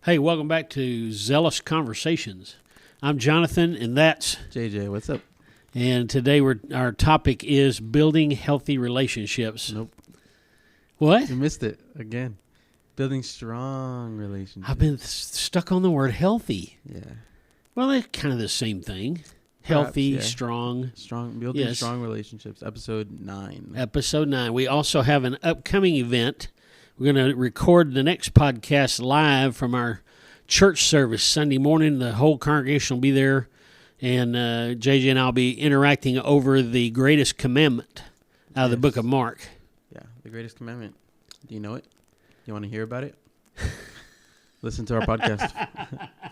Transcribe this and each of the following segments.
Hey, welcome back to Zealous Conversations. I'm Jonathan, and that's JJ. What's up? And today our topic is building healthy relationships. Nope. What? You missed it again. Building strong relationships. I've been stuck on the word healthy. Yeah. Well, they're kind of the same thing. Healthy, Perhaps, yeah. strong. Building Yes. strong relationships. Episode 9. Episode 9. We also have an upcoming event. We're going to record the next podcast live from our church service Sunday morning. The whole congregation will be there, and JJ and I will be interacting over the greatest commandment out of the book of Mark. Yeah, the greatest commandment. Do you know it? You want to hear about it? Listen to our podcast.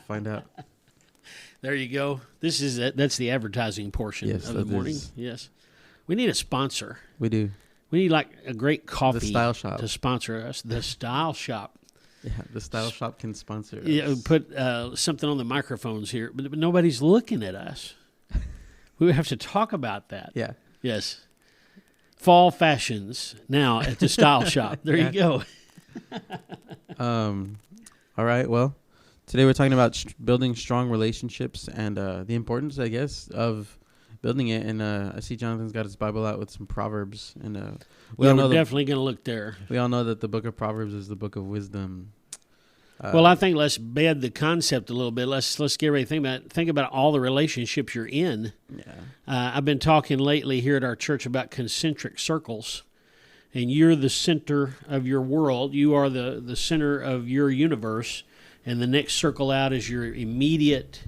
Find out. There you go. That's the advertising portion of the morning. Is. Yes. We need a sponsor. We do. We need like a great coffee The Style Shop to sponsor us. The Style Shop. Yeah, the Style Shop can sponsor us. Yeah, put something on the microphones here, but nobody's looking at us. We have to talk about that. Yeah. Yes. Fall fashions now at the Style Shop. There you go. All right. Well, today we're talking about building strong relationships and the importance, I guess, of building it. And I see Jonathan's got his Bible out with some Proverbs. And we're definitely going to look there. We all know that the book of Proverbs is the book of wisdom. Well, I think let's bed the concept a little bit. Let's get ready to think about all the relationships you're in. Yeah. I've been talking lately here at our church about concentric circles, and you're the center of your world. You are the center of your universe, and the next circle out is your immediate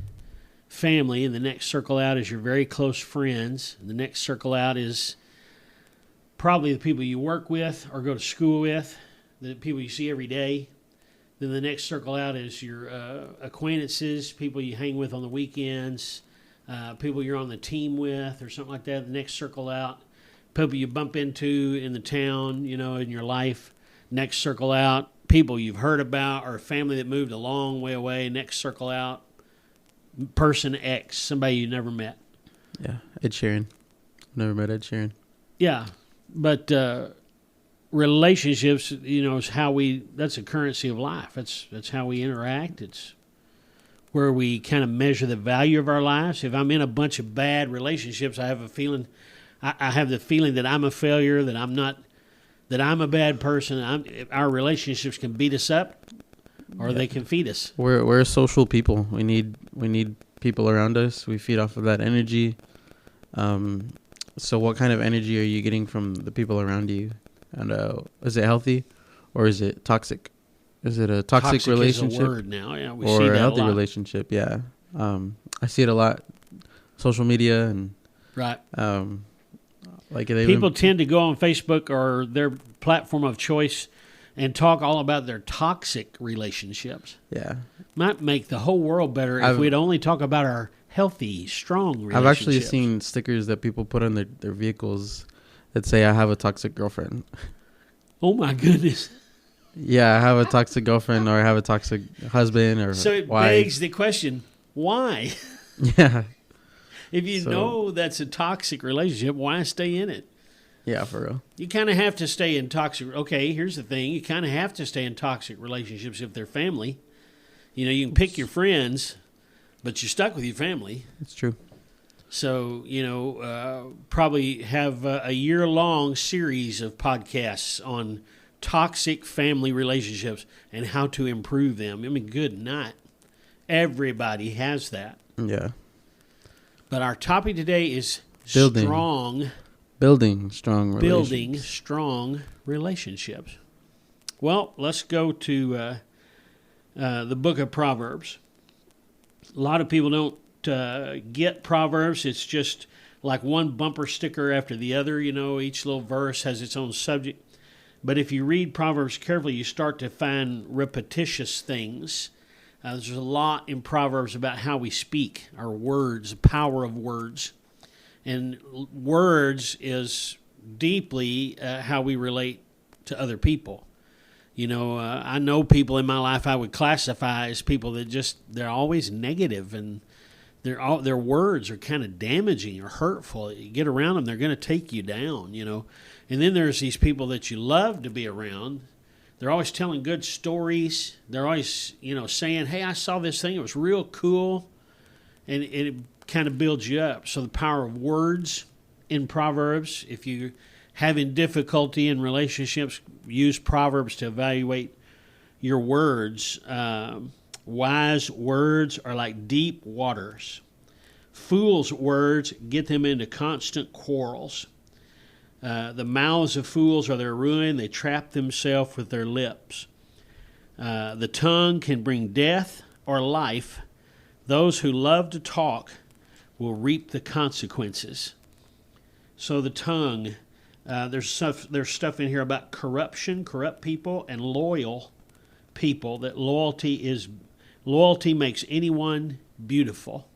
family, and the next circle out is your very close friends, and the next circle out is probably the people you work with or go to school with, the people you see every day. Then the next circle out is your acquaintances, people you hang with on the weekends, people you're on the team with or something like that. The next circle out, people you bump into in the town, in your life. Next circle out, people you've heard about or family that moved a long way away. Next circle out, person X, somebody you never met. Yeah, Ed Sheeran. Never met Ed Sheeran. Yeah, but relationships, is how that's a currency of life. That's how we interact. It's where we kind of measure the value of our lives. If I'm in a bunch of bad relationships, I have a feeling, I have the feeling that I'm a failure, that I'm a bad person. Our relationships can beat us up, or they can feed us. We're social people. We need people around us. We feed off of that energy. So what kind of energy are you getting from the people around you? And is it healthy, or is it toxic? Is it a toxic relationship? Is a word now. Yeah, we or see that a healthy a lot. Relationship? Yeah, I see it a lot. Social media and right. People tend to go on Facebook or their platform of choice and talk all about their toxic relationships. Yeah, might make the whole world better if we'd only talk about our healthy, strong relationships. I've actually seen stickers that people put on their vehicles that say, "I have a toxic girlfriend." Oh my goodness! Yeah, I have a toxic girlfriend, or I have a toxic husband, or so it wife. begs the question: why? Yeah. If you know that's a toxic relationship, why stay in it? Yeah, for real. You kind of have to stay in toxic. Okay, here's the thing: you kind of have to stay in toxic relationships if they're family. You can pick your friends, but you're stuck with your family. It's true. So, probably have a year-long series of podcasts on toxic family relationships and how to improve them. I mean, good night. Everybody has that. Yeah. But our topic today is building strong relationships. Well, let's go to the book of Proverbs. A lot of people don't get Proverbs. It's just like one bumper sticker after the other. Each little verse has its own subject. But if you read Proverbs carefully, you start to find repetitious things. There's a lot in Proverbs about how we speak, our words, the power of words. And words is deeply how we relate to other people. I know people in my life I would classify as people that they're always negative, and their words are kind of damaging or hurtful. You get around them, they're going to take you down, And then there's these people that you love to be around They're always telling good stories. They're always, saying, hey, I saw this thing. It was real cool. And it kind of builds you up. So the power of words in Proverbs, if you're having difficulty in relationships, use Proverbs to evaluate your words. Wise words are like deep waters. Fools' words get them into constant quarrels. The mouths of fools are their ruin. They trap themselves with their lips. The tongue can bring death or life. Those who love to talk will reap the consequences. So the tongue, there's stuff in here about corruption, corrupt people, and loyal people. That loyalty makes anyone beautiful.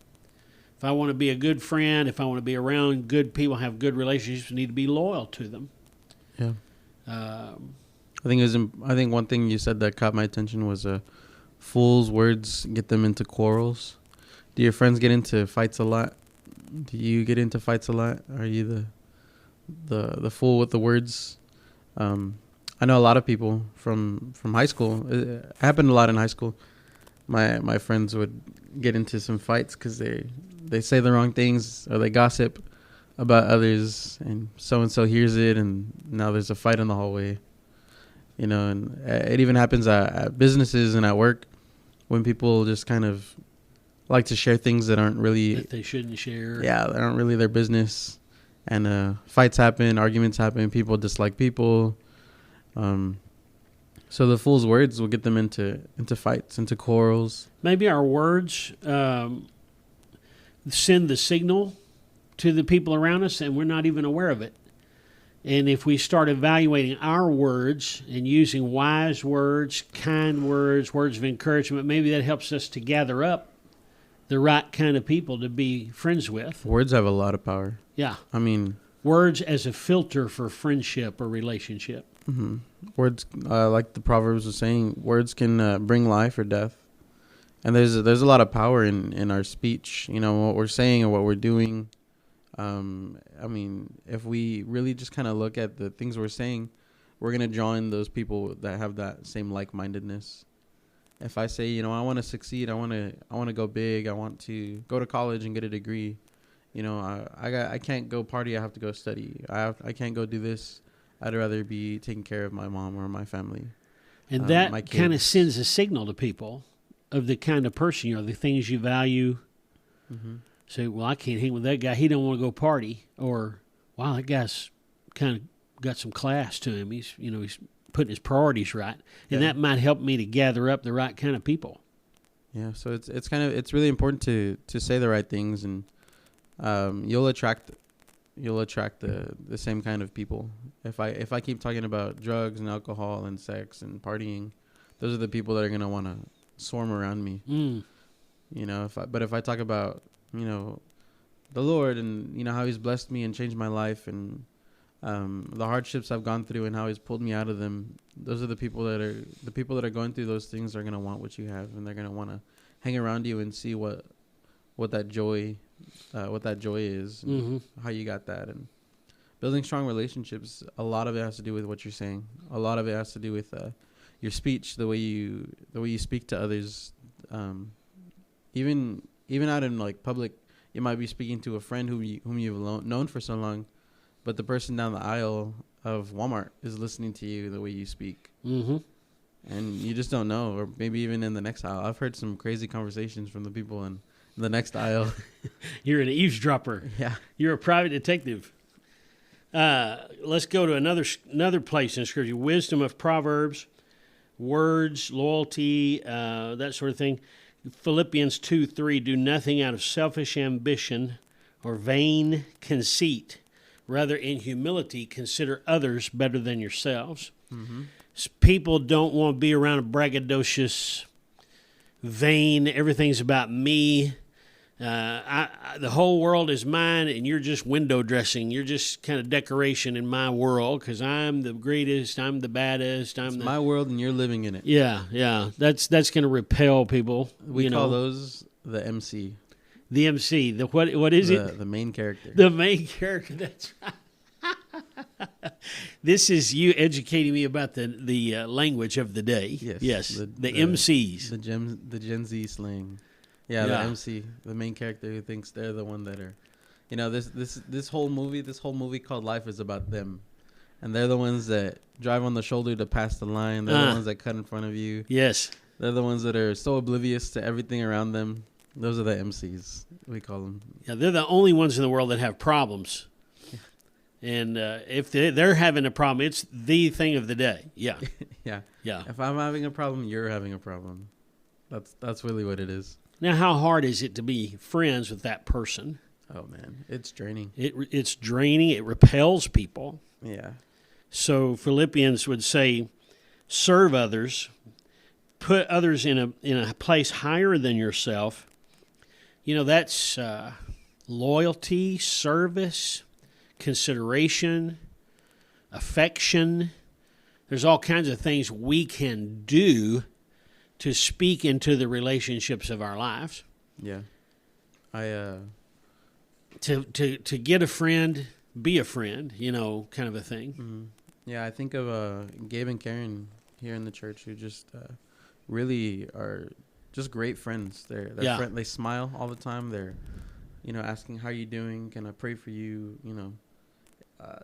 If I want to be a good friend, if I want to be around good people, have good relationships, I need to be loyal to them. Yeah. I think one thing you said that caught my attention was fools' words get them into quarrels. Do your friends get into fights a lot? Do you get into fights a lot? Are you the fool with the words? I know a lot of people from high school. It happened a lot in high school. My friends would get into some fights because they say the wrong things or they gossip about others, and so hears it, and now there's a fight in the hallway. And it even happens at businesses and at work when people just kind of like to share things that aren't really... that they shouldn't share. Yeah, that aren't really their business. And fights happen, arguments happen, people dislike people. So the fool's words will get them into fights, into quarrels. Maybe our words send the signal to the people around us, and we're not even aware of it. And if we start evaluating our words and using wise words, kind words, words of encouragement, maybe that helps us to gather up the right kind of people to be friends with. Words have a lot of power. Yeah. I mean... words as a filter for friendship or relationship. Mm-hmm. Words, like the Proverbs was saying, words can bring life or death. And there's a lot of power in our speech, what we're saying or what we're doing. I mean, if we really just kind of look at the things we're saying, we're going to draw in those people that have that same like-mindedness. If I say, I want to succeed, I want to go big, I want to go to college and get a degree, I can't go party, I have to go study. I can't go do this. I'd rather be taking care of my mom or my family. And that kind of sends a signal to people of the kind of person you are, the things you value. Mm-hmm. Say, well, I can't hang with that guy. He don't want to go party. Or, wow, that guy's kind of got some class to him. He's putting his priorities right. And that might help me to gather up the right kind of people. Yeah, so it's really important to say the right things, and you'll attract the same kind of people. If I keep talking about drugs and alcohol and sex and partying, those are the people that are going to want to swarm around me. If I talk about the Lord and how He's blessed me and changed my life, and the hardships I've gone through and how He's pulled me out of them, those are the people that are going through those things are going to want what you have, and they're going to want to hang around you and see what that joy is, and mm-hmm. how you got that. And building strong relationships, a lot of it has to do with what you're saying. A lot of it has to do with your speech, the way you speak to others. Even out in like public, you might be speaking to a friend whom you've known for so long, but the person down the aisle of Walmart is listening to you the way you speak. Mm-hmm. And you just don't know, or maybe even in the next aisle. I've heard some crazy conversations from the people in the next aisle. You're an eavesdropper. Yeah. You're a private detective. Let's go to another place in Scripture. Wisdom of Proverbs, words, loyalty, that sort of thing. Philippians 2:3, do nothing out of selfish ambition or vain conceit. Rather, in humility, consider others better than yourselves. Mm-hmm. People don't want to be around a braggadocious, vain, everything's about me. The whole world is mine, and you're just window dressing. You're just kind of decoration in my world because I'm the greatest, I'm the baddest. It's my world, and you're living in it. Yeah. That's going to repel people. We call those the MC. The MC. What is it? The main character. The main character. That's right. This is you educating me about the language of the day. Yes. The MCs. The Gen Z slang. Yeah, the MC, the main character who thinks they're the one that are, this whole movie called Life is about them, and they're the ones that drive on the shoulder to pass the line. They're the ones that cut in front of you. Yes. They're the ones that are so oblivious to everything around them. Those are the MCs, we call them. Yeah, they're the only ones in the world that have problems. And if they're having a problem, it's the thing of the day. Yeah. Yeah. If I'm having a problem, you're having a problem. That's really what it is. Now, how hard is it to be friends with that person? Oh, man. It's draining. It's draining. It repels people. Yeah. So Philippians would say, serve others, put others in a place higher than yourself. That's loyalty, service, consideration, affection. There's all kinds of things we can do to speak into the relationships of our lives. Yeah. To get a friend, be a friend, kind of a thing. Mm-hmm. Yeah, I think of Gabe and Karen here in the church who just really are just great friends. They smile all the time. They're, asking how you doing, can I pray for you,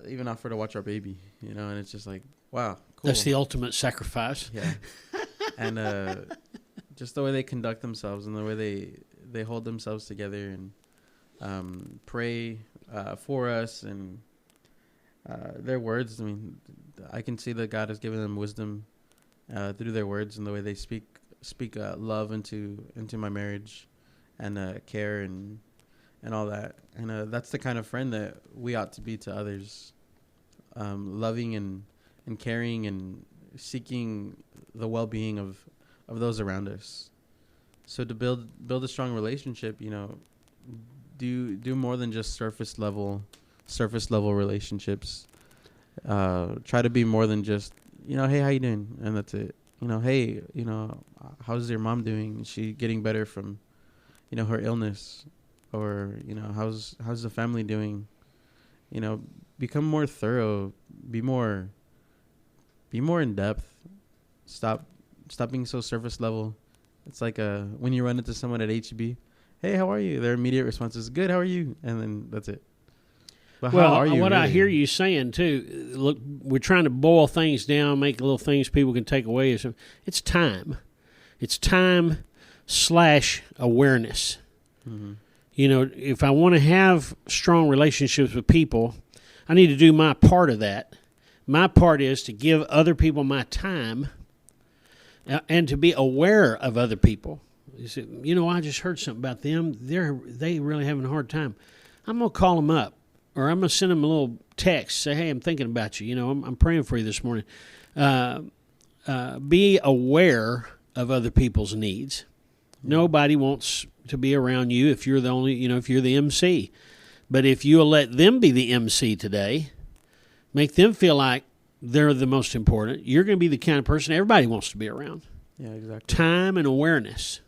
even offer to watch our baby, and it's just like, wow, cool. That's the ultimate sacrifice. Yeah. And just the way they conduct themselves and the way they hold themselves together and pray for us, and their words. I mean, I can see that God has given them wisdom through their words and the way they speak love into my marriage and care and all that. And that's the kind of friend that we ought to be to others, loving and caring and seeking the well-being of those around us. So to build a strong relationship, do more than just surface level relationships. Try to be more than just, hey, how you doing? And that's it. Hey, how's your mom doing? Is she getting better from, her illness? Or, how's the family doing? Become more thorough, be more in depth. Stop being so surface level. It's like when you run into someone at HEB, hey, how are you? Their immediate response is, good, how are you? And then that's it. But well, how are you what really? I hear you saying, too, look, we're trying to boil things down, make little things people can take away. It's time. It's time/awareness. Mm-hmm. If I want to have strong relationships with people, I need to do my part of that. My part is to give other people my time and to be aware of other people. You say, I just heard something about them. They really having a hard time. I'm going to call them up, or I'm going to send them a little text, say, hey, I'm thinking about you. I'm praying for you this morning. Be aware of other people's needs. Nobody wants to be around you if you're the only, if you're the MC. But if you'll let them be the MC today, make them feel like they're the most important, you're going to be the kind of person everybody wants to be around. Yeah, exactly. Time and awareness.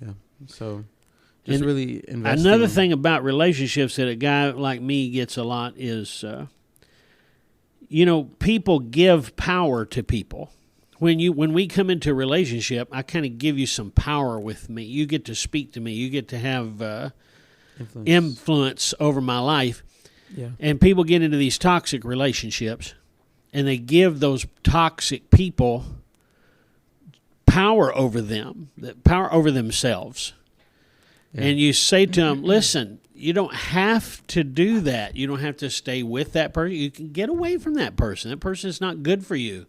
Yeah. So just really investing. Another thing about relationships that a guy like me gets a lot is, people give power to people. When we come into a relationship, I kind of give you some power with me. You get to speak to me. You get to have influence over my life. Yeah. And people get into these toxic relationships, and they give those toxic people power over them, power over themselves. Yeah. And you say to them, listen, you don't have to do that. You don't have to stay with that person. You can get away from that person. That person is not good for you.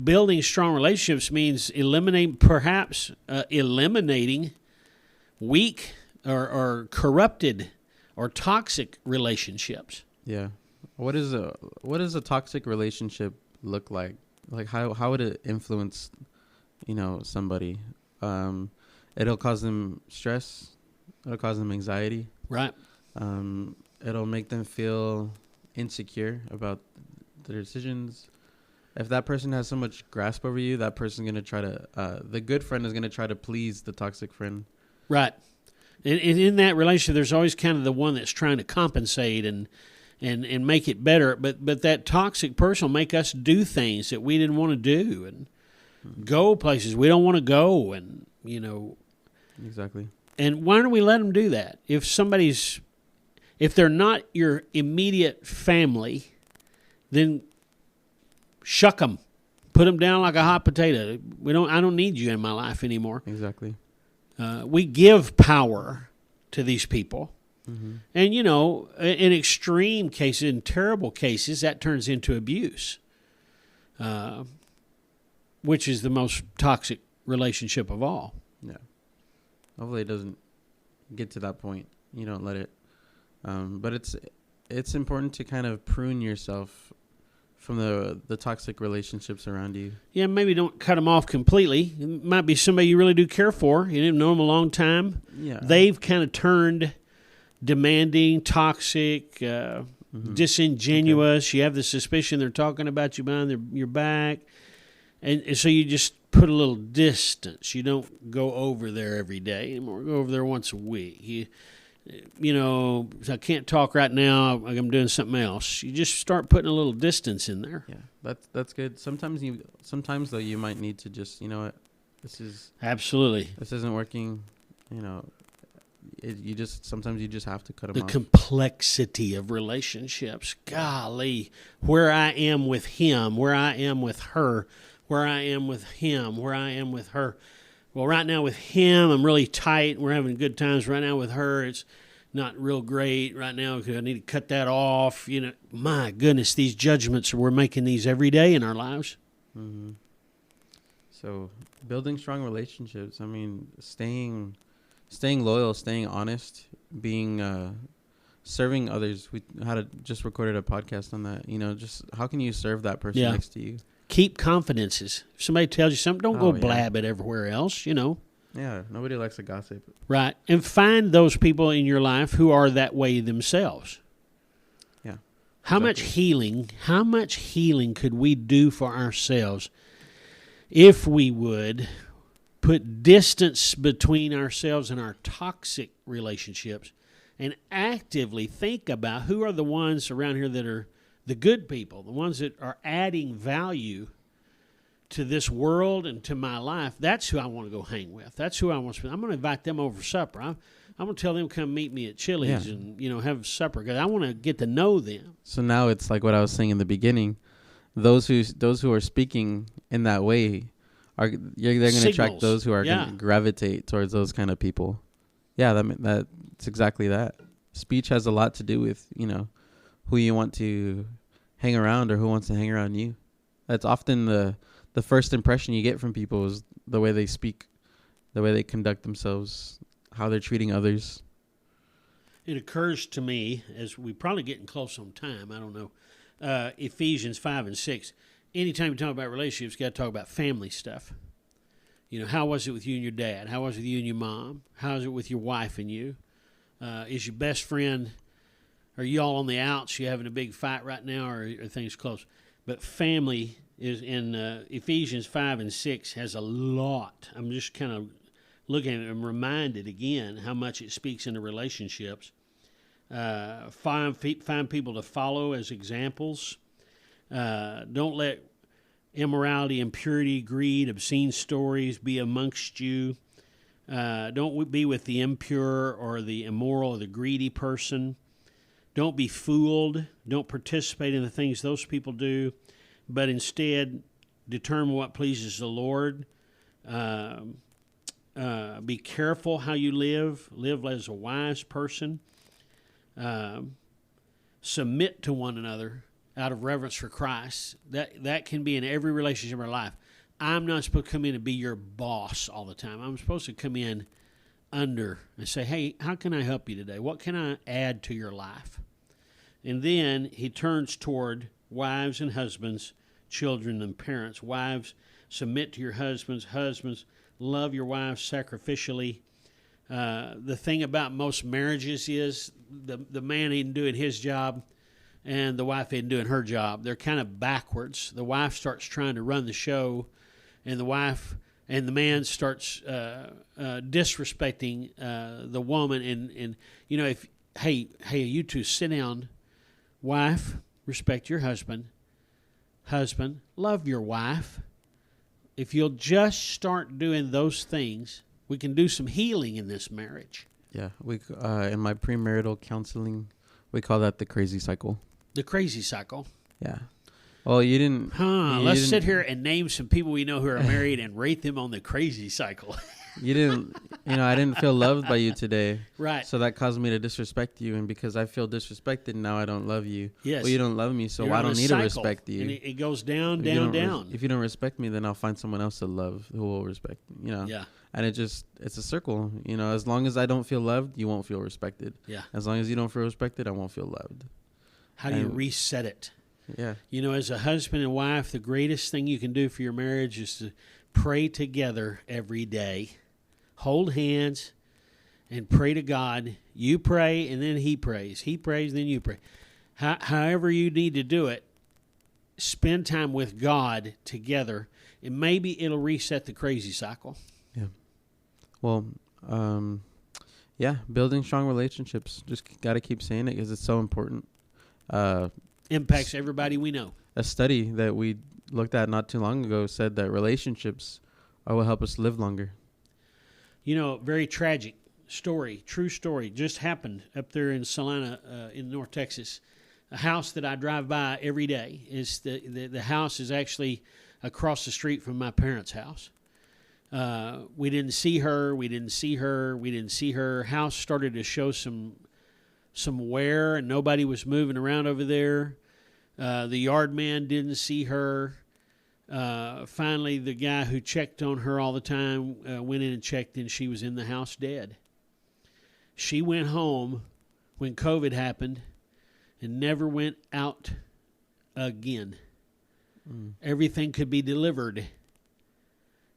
Building strong relationships means eliminating weak or corrupted or toxic relationships. Yeah. What does a toxic relationship look like? Like how would it influence, somebody? It'll cause them stress. It'll cause them anxiety. Right. It'll make them feel insecure about their decisions. If that person has so much grasp over you, that person's going to try to, the good friend is going to try to please the toxic friend. Right. And in that relationship, there's always kind of the one that's trying to compensate and make it better. But that toxic person will make us do things that we didn't want to do and go places we don't want to go. And, Exactly. And why don't we let them do that? If they're not your immediate family, then shuck them. Put them down like a hot potato. I don't need you in my life anymore. Exactly. We give power to these people. Mm-hmm. And, in extreme cases, in terrible cases, that turns into abuse, which is the most toxic relationship of all. Yeah. Hopefully it doesn't get to that point. You don't let it. But it's important to kind of prune yourself from the toxic relationships around you. Yeah, maybe don't cut them off completely. It might be somebody you really do care for. You didn't know them a long time. Yeah. They've kind of turned demanding, toxic, disingenuous. Okay. You have the suspicion they're talking about you behind your back. And so you just put a little distance. You don't go over there every day anymore. Go over there once a week. I can't talk right now. I'm doing something else. You just start putting a little distance in there. Yeah, that's good. Sometimes though, you might need to just, absolutely. This isn't working. Sometimes you just have to cut them off. The complexity of relationships. Golly, where I am with him, where I am with her, where I am with him, where I am with her. Well, right now with him, I'm really tight. We're having good times. Right now with her, it's not real great. Right now, I need to cut that off. My goodness, these judgments, we're making these every day in our lives. Mm-hmm. So building strong relationships, staying loyal, staying honest, being serving others. We just recorded a podcast on that. Just how can you serve that person next to you? Keep confidences. If somebody tells you something, don't go blab it everywhere else, Yeah, nobody likes to gossip. Right. And find those people in your life who are that way themselves. Yeah. How much healing could we do for ourselves if we would put distance between ourselves and our toxic relationships and actively think about who are the ones around here that are the good people, the ones that are adding value to this world and to my life. That's who I want to go hang with. That's who I want to spend. I'm going to invite them over for supper. I'm going to tell them to come meet me at Chili's and have supper because I want to get to know them. So now it's like what I was saying in the beginning. Those who are speaking in that way they're going to attract those who are going to gravitate towards those kind of people. Yeah, that's exactly that. Speech has a lot to do with who you want to hang around or who wants to hang around you. That's often the first impression you get from people is the way they speak, the way they conduct themselves, how they're treating others. It occurs to me, as we're probably getting close on time, I don't know, Ephesians 5 and 6, anytime you talk about relationships, you got to talk about family stuff. How was it with you and your dad? How was it with you and your mom? How is it with your wife and you? Is your best friend... Are you all on the outs? You having a big fight right now, or are things close? But family is in Ephesians 5 and 6 has a lot. I'm just kind of looking at it and reminded again how much it speaks into relationships. Find people to follow as examples. Don't let immorality, impurity, greed, obscene stories be amongst you. Don't be with the impure or the immoral or the greedy person. Don't be fooled. Don't participate in the things those people do, but instead determine what pleases the Lord. Be careful how you live. Live as a wise person. Submit to one another out of reverence for Christ. That can be in every relationship in our life. I'm not supposed to come in and be your boss all the time. I'm supposed to come in under and say, hey, how can I help you today? What can I add to your life? And then he turns toward wives and husbands, children and parents. Wives, submit to your husbands. Husbands, love your wives sacrificially. The thing about most marriages is the man isn't doing his job and the wife isn't doing her job. They're kind of backwards. The wife starts trying to run the show, and the wife and the man starts disrespecting the woman, and if hey, you two sit down, wife, respect your husband, love your wife. If you'll just start doing those things, we can do some healing in this marriage. Yeah, we in my premarital counseling, we call that the crazy cycle. The crazy cycle. Yeah. Well, you didn't. Let's sit here and name some people we know who are married and rate them on the crazy cycle. You didn't. I didn't feel loved by you today. Right. So that caused me to disrespect you, and because I feel disrespected, now I don't love you. Yes. Well, you don't love me, so You're I on don't a need cycle, to respect you. And it goes down. If you don't respect me, then I'll find someone else to love who will respect me. Yeah. And it's a circle. As long as I don't feel loved, you won't feel respected. Yeah. As long as you don't feel respected, I won't feel loved. How do you reset it? Yeah. As a husband and wife, the greatest thing you can do for your marriage is to pray together every day. Hold hands and pray to God. You pray, and then He prays. He prays, then you pray. However you need to do it, spend time with God together, and maybe it'll reset the crazy cycle. Yeah. Well, building strong relationships. Just got to keep saying it because it's so important. Impacts everybody we know. A study that we looked at not too long ago said that relationships are what help us live longer. Very tragic story, true story, just happened up there in Salina, in North Texas. A house that I drive by every day is the house is actually across the street from my parents' house. We didn't see her. House started to show some wear, and nobody was moving around over there. The yard man didn't see her. Finally, the guy who checked on her all the time went in and checked, and she was in the house dead. She went home when COVID happened and never went out again. Everything could be delivered.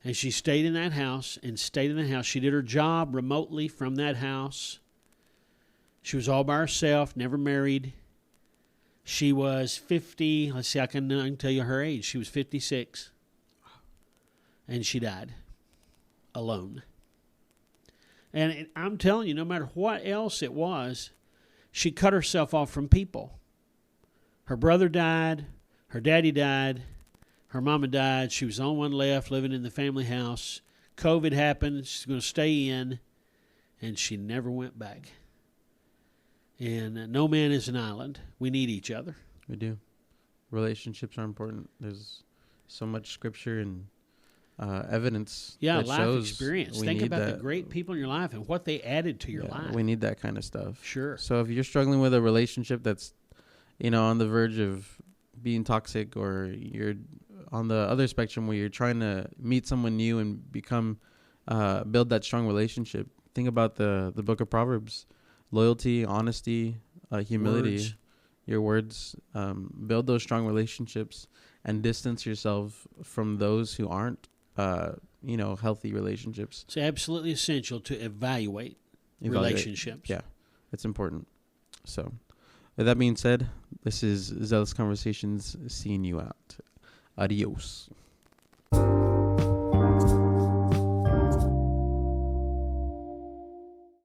And she stayed in that house. She did her job remotely from that house. She was all by herself, never married. She was 50. Let's see, I can tell you her age. She was 56. And she died alone. And I'm telling you, no matter what else it was, she cut herself off from people. Her brother died. Her daddy died. Her mama died. She was the only one left living in the family house. COVID happened. She's going to stay in. And she never went back. And no man is an island. We need each other. We do. Relationships are important. There's so much scripture and evidence. Yeah, that life shows experience. Think about the great people in your life and what they added to your life. We need that kind of stuff. Sure. So if you're struggling with a relationship that's, on the verge of being toxic, or you're on the other spectrum where you're trying to meet someone new and become, build that strong relationship, think about the book of Proverbs. Loyalty, honesty, humility, your words. Build those strong relationships and distance yourself from those who aren't, healthy relationships. It's absolutely essential to evaluate relationships. Yeah, it's important. So, with that being said, this is Zealous Conversations, seeing you out. Adios.